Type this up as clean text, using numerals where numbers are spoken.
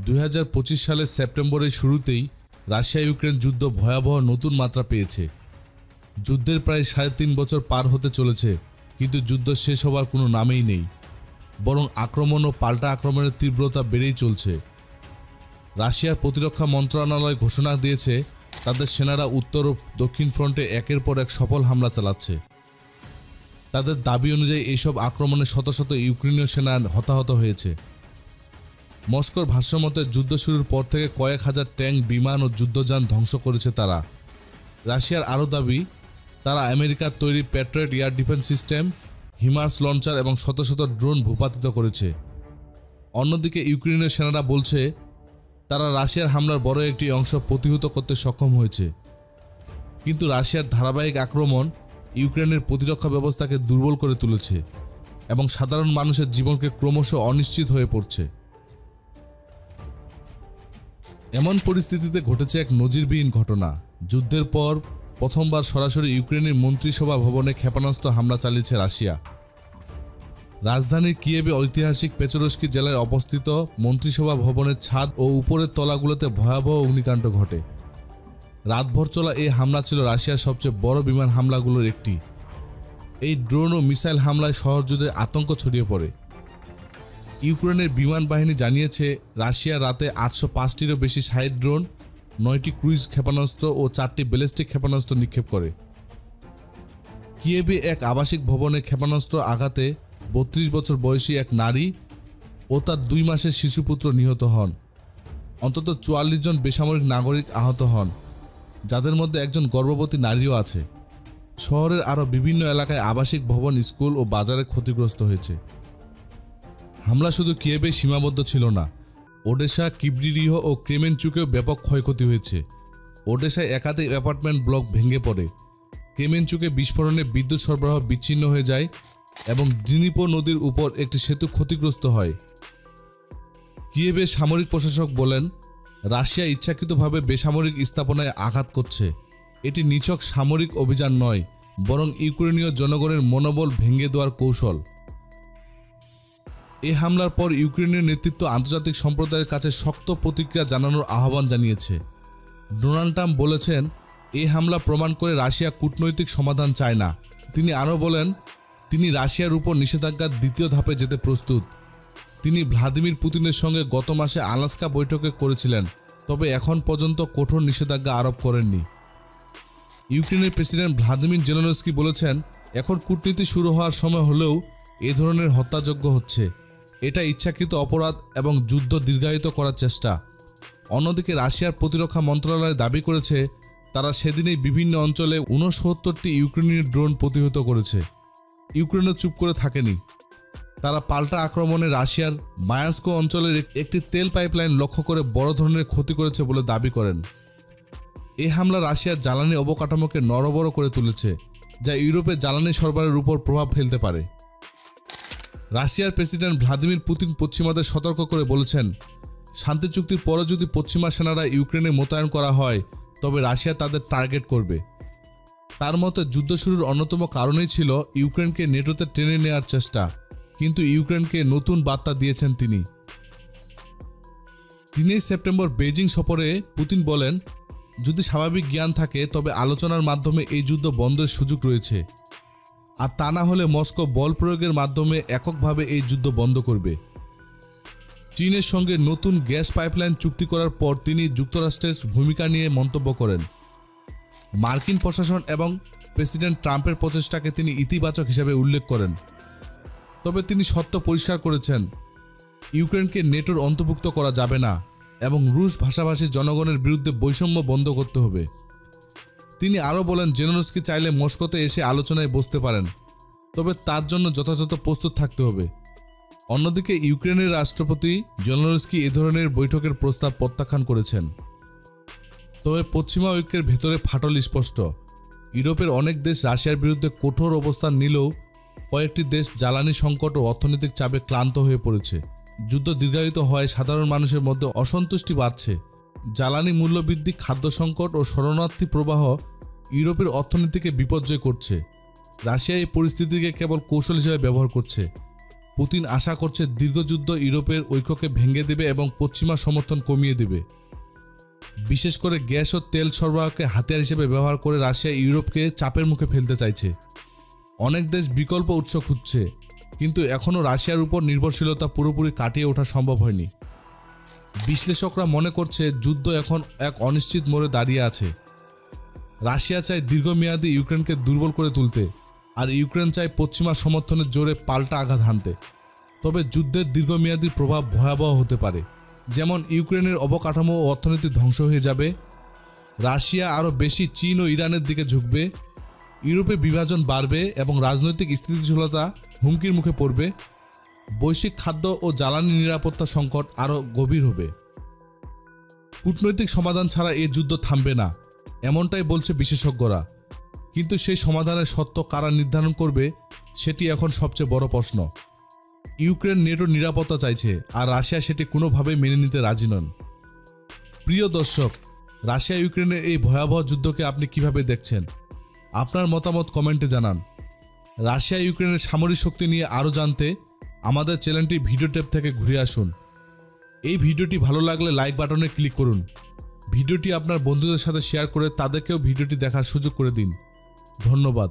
2025 সালের সেপ্টেম্বরের শুরুতেই রাশিয়া ইউক্রেন যুদ্ধ ভয়াবহ নতুন মাত্রা পেয়েছে। যুদ্ধের প্রায় 3.5 বছর পার হতে চলেছে, কিন্তু যুদ্ধ শেষ হওয়ার কোনো নামেই নেই, বরং আক্রমণ ও পাল্টা আক্রমণের তীব্রতা বেড়েই চলছে। রাশিয়ার প্রতিরক্ষা মন্ত্রণালয় ঘোষণা দিয়েছে তাদের সেনারা উত্তর ও দক্ষিণ ফ্রন্টে একের পর এক সফল হামলা চালাচ্ছে। তাদের দাবি অনুযায়ী এইসব আক্রমণে শত শত ইউক্রেনীয় সেনা হতাহত হয়েছে। মস্কোর ভাষ্যমতে যুদ্ধ শুরুর পর থেকে কয়েক হাজার ট্যাঙ্ক, বিমান ও যুদ্ধযান ধ্বংস করেছে তারা। রাশিয়ার আরও দাবি, তারা আমেরিকার তৈরি Patriot air defence system, হিমার্স launcher এবং শত শত ড্রোন ভূপাতিত করেছে। অন্যদিকে ইউক্রেনীয় সেনারা বলছে তারা রাশিয়ার হামলার বড় একটি অংশ প্রতিহত করতে সক্ষম হয়েছে। কিন্তু রাশিয়ার ধারাবাহিক আক্রমণ ইউক্রেনের প্রতিরক্ষা ব্যবস্থাকে দুর্বল করে তুলেছে এবং সাধারণ মানুষের জীবনকে ক্রমশ অনিশ্চিত হয়ে পড়ছে। এমন পরিস্থিতিতে ঘটেছে এক নজিরবিহীন ঘটনা। যুদ্ধের পর প্রথমবার সরাসরি ইউক্রেনের মন্ত্রিসভা ভবনে ক্ষেপণাস্ত্র হামলা চালিয়েছে রাশিয়া। রাজধানীর কিয়েভে ঐতিহাসিক পেচরস্কি জেলায় অবস্থিত মন্ত্রিসভা ভবনের ছাদ ও উপরের তলাগুলোতে ভয়াবহ অগ্নিকাণ্ড ঘটে। রাতভর চলা এই হামলা ছিল রাশিয়ার সবচেয়ে বড় বিমান হামলাগুলোর একটি। এই ড্রোন ও মিসাইল হামলায় শহর জুড়ে আতঙ্ক ছড়িয়ে পড়ে। ইউক্রেনের বিমান বাহিনী জানিয়েছে রাশিয়া রাতে 805টিরও বেশি সাইড ড্রোন, 9টি ক্রুইজ ক্ষেপণাস্ত্র ও 4টি ব্যালিস্টিক ক্ষেপণাস্ত্র নিক্ষেপ করে। কিয়েভে এক আবাসিক ভবনে ক্ষেপণাস্ত্র আঘাতে 32 বছর বয়সী এক নারী ও তার 2 মাসের শিশুপুত্র নিহত হন। অন্তত 44 জন বেসামরিক নাগরিক আহত হন, যাদের মধ্যে একজন গর্ভবতী নারীও আছে। শহরের আরও বিভিন্ন এলাকায় আবাসিক ভবন, স্কুল ও বাজারে ক্ষতিগ্রস্ত হয়েছে। হামলা শুধু কিয়েভে সীমাবদ্ধ ছিল না, ওডেসা, কিভরিরিহ ও ক্রেমেনচুকেও ব্যাপক ক্ষয়ক্ষতি হয়েছে। ওডেসায় একাধিক অ্যাপার্টমেন্ট ব্লক ভেঙে পড়ে। ক্রেমেনচুকে বিস্ফোরণে বিদ্যুৎ সরবরাহ বিচ্ছিন্ন হয়ে যায় এবং ড্নিপ্রো নদীর উপর একটি সেতু ক্ষতিগ্রস্ত হয়। কিয়েভের সামরিক প্রশাসক বলেন, রাশিয়া ইচ্ছাকৃতভাবে বেসামরিক স্থাপনায় আঘাত করছে। এটি নিছক সামরিক অভিযান নয়, বরং ইউক্রেনীয় জনগণের মনোবল ভেঙে দেওয়ার কৌশল। এই হামলার পর ইউক্রেনের নেতৃত্ব আন্তর্জাতিক সম্প্রদায়ের কাছে শক্ত প্রতিক্রিয়া জানানোর আহ্বান জানিয়েছে। ডোনাল্ড ট্রাম্প বলেছেন, এই হামলা প্রমাণ করে রাশিয়া কূটনৈতিক সমাধান চায় না। তিনি আরও বলেন, তিনি রাশিয়ার উপর নিষেধাজ্ঞার দ্বিতীয় ধাপে যেতে প্রস্তুত। তিনি ভ্লাদিমির পুতিনের সঙ্গে গত মাসে আলাস্কা বৈঠকে করেছিলেন, তবে এখন পর্যন্ত কঠোর নিষেধাজ্ঞা আরোপ করেননি। ইউক্রেনের প্রেসিডেন্ট ভ্লাদিমির জেলেনস্কি বলেছেন, এখন কূটনীতি শুরু হওয়ার সময় হলেও এ ধরনের হত্যাযজ্ঞ হচ্ছে। এটা ইচ্ছাকৃত অপরাধ এবং যুদ্ধ দীর্ঘায়িত করার চেষ্টা। অন্যদিকে রাশিয়ার প্রতিরক্ষা মন্ত্রণালয় দাবি করেছে তারা সেদিনেই বিভিন্ন অঞ্চলে 69টি ইউক্রেনীয় ড্রোন প্রতিহত করেছে। ইউক্রেনও চুপ করে থাকেনি। তারা পাল্টা আক্রমণে রাশিয়ার মায়াস্কো অঞ্চলের একটি তেল পাইপলাইন লক্ষ্য করে বড় ধরনের ক্ষতি করেছে বলে দাবি করেন। এই হামলা রাশিয়ার জ্বালানি অবকাঠামোকে নড়বড় করে তুলেছে, যা ইউরোপে জ্বালানি সরবরাহের উপর প্রভাব ফেলতে পারে। রাশিয়ার প্রেসিডেন্ট ভ্লাদিমির পুতিন পশ্চিমাদের সতর্ক করে বলেছেন, শান্তি চুক্তির পরও যদি পশ্চিমা সেনারা ইউক্রেনে মোতায়েন করা হয়, তবে রাশিয়া তাদের টার্গেট করবে। তার মতে যুদ্ধ শুরুর অন্যতম কারণই ছিল ইউক্রেনকে নেটোতে টেনে নেওয়ার চেষ্টা, কিন্তু ইউক্রেনকে নতুন বার্তা দিয়েছেন তিনি। 3 সেপ্টেম্বর বেজিং সফরে পুতিন বলেন, যদি স্বাভাবিক জ্ঞান থাকে তবে আলোচনার মাধ্যমে এই যুদ্ধ বন্ধের সুযোগ রয়েছে, আর তা না হলে মস্কো বল প্রয়োগের মাধ্যমে এককভাবে এই যুদ্ধ বন্ধ করবে। চীনের সঙ্গে নতুন গ্যাস পাইপলাইন চুক্তি করার পর তিনি যুক্তরাষ্ট্রের ভূমিকা নিয়ে মন্তব্য করেন। মার্কিন প্রশাসন এবং প্রেসিডেন্ট ট্রাম্পের প্রচেষ্টাকে তিনি ইতিবাচক হিসেবে উল্লেখ করেন। তবে তিনি সত্য পরিষ্কার করেছেন, ইউক্রেনকে নেটোর অন্তর্ভুক্ত করা যাবে না এবং রুশ ভাষাভাষী জনগণের বিরুদ্ধে বৈষম্য বন্ধ করতে হবে। তিনি আরও বলেন, জেলেনস্কি চাইলে মস্কোতে এসে আলোচনায় বসতে পারেন, তবে তার জন্য যথাযথ প্রস্তুত থাকতে হবে। অন্যদিকে ইউক্রেনের রাষ্ট্রপতি জেলেনস্কি এ ধরনের বৈঠকের প্রস্তাব প্রত্যাখ্যান করেছেন। তবে পশ্চিমা ঐক্যের ভেতরে ফাটল স্পষ্ট। ইউরোপের অনেক দেশ রাশিয়ার বিরুদ্ধে কঠোর অবস্থান নিলেও কয়েকটি দেশ জ্বালানি সংকট ও অর্থনৈতিক চাপে ক্লান্ত হয়ে পড়েছে। যুদ্ধ দীর্ঘায়িত হওয়ায় সাধারণ মানুষের মধ্যে অসন্তুষ্টি বাড়ছে। জ্বালানি মূল্যবৃদ্ধি, খাদ্য সংকট ও শরণার্থী প্রবাহ ইউরোপের অর্থনীতিকে বিপর্যয় করছে। রাশিয়া এই পরিস্থিতিকে কেবল কৌশল হিসেবে ব্যবহার করছে। পুতিন আশা করছে দীর্ঘযুদ্ধ ইউরোপের ঐক্যকে ভেঙে দেবে এবং পশ্চিমা সমর্থন কমিয়ে দেবে। বিশেষ করে গ্যাস ও তেল সরবরাহকে হাতিয়ার হিসেবে ব্যবহার করে রাশিয়া ইউরোপকে চাপের মুখে ফেলতে চাইছে। অনেক দেশ বিকল্প উৎস খুঁজছে, কিন্তু এখনও রাশিয়ার উপর নির্ভরশীলতা পুরোপুরি কাটিয়ে ওঠা সম্ভব হয়নি। বিশ্লেষকরা মনে করছে যুদ্ধ এখন এক অনিশ্চিত মোড়ে দাঁড়িয়ে আছে। রাশিয়া চায় দীর্ঘমেয়াদী ইউক্রেনকে দুর্বল করে তুলতে, আর ইউক্রেন চায় পশ্চিমা সমর্থনের জোরে পাল্টা আঘাত হানতে। তবে যুদ্ধের দীর্ঘমেয়াদী প্রভাব ভয়াবহ হতে পারে, যেমন ইউক্রেনের অবকাঠামো ও অর্থনীতি ধ্বংস হয়ে যাবে, রাশিয়া আরও বেশি চীন ও ইরানের দিকে ঝুঁকবে, ইউরোপে বিভাজন বাড়বে এবং রাজনৈতিক স্থিতিশীলতা হুমকির মুখে পড়বে, বৈশ্বিক খাদ্য ও জ্বালানি নিরাপত্তা সংকট আরও গভীর হবে। কূটনৈতিক সমাধান ছাড়া এই যুদ্ধ থামবে না, এমনটাই বলছে বিশেষজ্ঞরা। কিন্তু সেই সমাধানের সত্য কারা নির্ধারণ করবে, সেটি এখন সবচেয়ে বড় প্রশ্ন। ইউক্রেন নেটোর নিরাপত্তা চাইছে, আর রাশিয়া সেটি কোনোভাবেই মেনে নিতে রাজি নন। প্রিয় দর্শক, রাশিয়া ইউক্রেনের এই ভয়াবহ যুদ্ধকে আপনি কিভাবে দেখছেন? আপনার মতামত কমেন্টে জানান। রাশিয়া ইউক্রেনের সামরিক শক্তি নিয়ে আরও জানতে আমাদের চ্যানেলটি ভিডিও ট্যাব থেকে ঘুরে আসুন। এই ভিডিওটি ভালো লাগলে লাইক বাটনে ক্লিক করুন। ভিডিওটি আপনার বন্ধুদের সাথে শেয়ার করে তাদেরকেও ভিডিওটি দেখার সুযোগ করে দিন। ধন্যবাদ।